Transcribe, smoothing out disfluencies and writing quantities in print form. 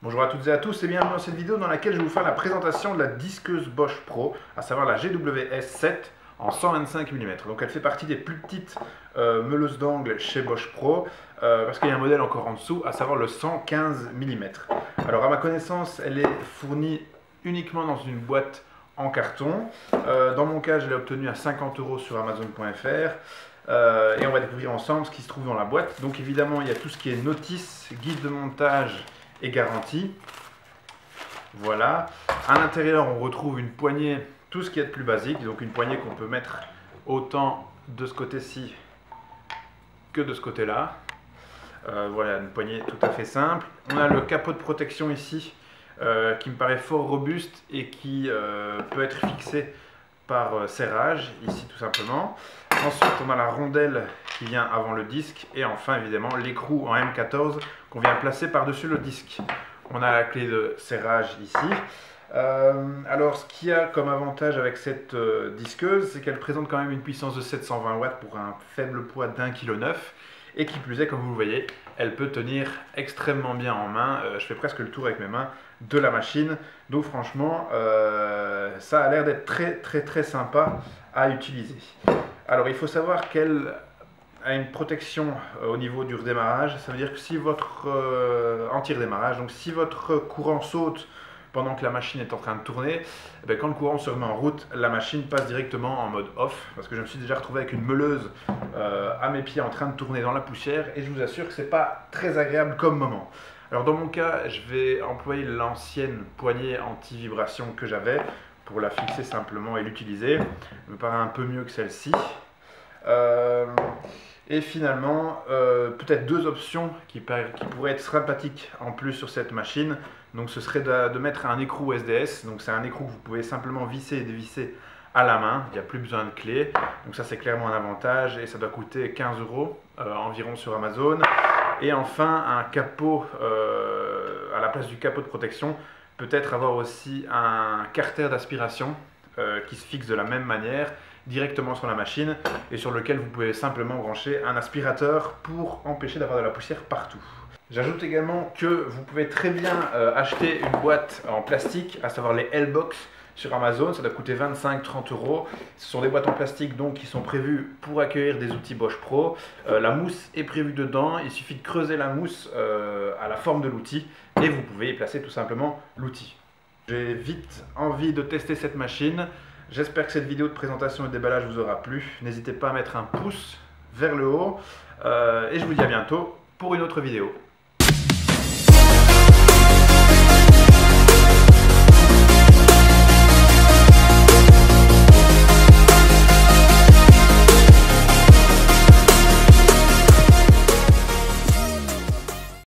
Bonjour à toutes et à tous et bienvenue dans cette vidéo dans laquelle je vais vous faire la présentation de la disqueuse Bosch Pro, à savoir la GWS7 en 125 mm. Donc elle fait partie des plus petites meuleuses d'angle chez Bosch Pro, parce qu'il y a un modèle encore en dessous, à savoir le 115 mm. Alors à ma connaissance, elle est fournie uniquement dans une boîte en carton. Dans mon cas, je l'ai obtenue à 50 € sur Amazon.fr. Et on va découvrir ensemble ce qui se trouve dans la boîte. Donc évidemment, il y a tout ce qui est notice, guide de montage et garantie. Voilà. À l'intérieur, on retrouve une poignée, tout ce qui est de plus basique, donc une poignée qu'on peut mettre autant de ce côté-ci que de ce côté-là. Voilà, une poignée tout à fait simple. On a le capot de protection ici, qui me paraît fort robuste et qui peut être fixé par serrage, ici tout simplement. Ensuite, on a la rondelle qui vient avant le disque et enfin évidemment l'écrou en M14 qu'on vient placer par-dessus le disque. On a la clé de serrage ici. Alors ce qu'il y a comme avantage avec cette disqueuse, c'est qu'elle présente quand même une puissance de 720 watts pour un faible poids d'1,9 kg et qui plus est, comme vous le voyez, elle peut tenir extrêmement bien en main. Je fais presque le tour avec mes mains de la machine, donc franchement ça a l'air d'être très sympa à utiliser. Alors il faut savoir qu'elle a une protection au niveau du redémarrage. Ça veut dire que si votre anti-redémarrage, donc si votre courant saute pendant que la machine est en train de tourner, quand le courant se remet en route, la machine passe directement en mode off, parce que je me suis déjà retrouvé avec une meuleuse à mes pieds en train de tourner dans la poussière et je vous assure que c'est pas très agréable comme moment. Alors dans mon cas, je vais employer l'ancienne poignée anti-vibration que j'avais pour la fixer simplement et l'utiliser. Elle me paraît un peu mieux que celle-ci. Et finalement, peut-être deux options qui pourraient être sympathiques en plus sur cette machine. Donc ce serait de mettre un écrou SDS. Donc c'est un écrou que vous pouvez simplement visser et dévisser à la main. Il n'y a plus besoin de clé. Donc ça c'est clairement un avantage et ça doit coûter 15 € environ sur Amazon. Et enfin un capot à la place du capot de protection. Peut-être avoir aussi un carter d'aspiration qui se fixe de la même manière directement sur la machine et sur lequel vous pouvez simplement brancher un aspirateur pour empêcher d'avoir de la poussière partout. J'ajoute également que vous pouvez très bien acheter une boîte en plastique, à savoir les L-Box sur Amazon. Ça doit coûter 25-30 €. Ce sont des boîtes en plastique donc qui sont prévues pour accueillir des outils Bosch Pro. La mousse est prévue dedans. Il suffit de creuser la mousse à la forme de l'outil et vous pouvez y placer tout simplement l'outil. J'ai vite envie de tester cette machine. J'espère que cette vidéo de présentation et de déballage vous aura plu. N'hésitez pas à mettre un pouce vers le haut. Et je vous dis à bientôt pour une autre vidéo.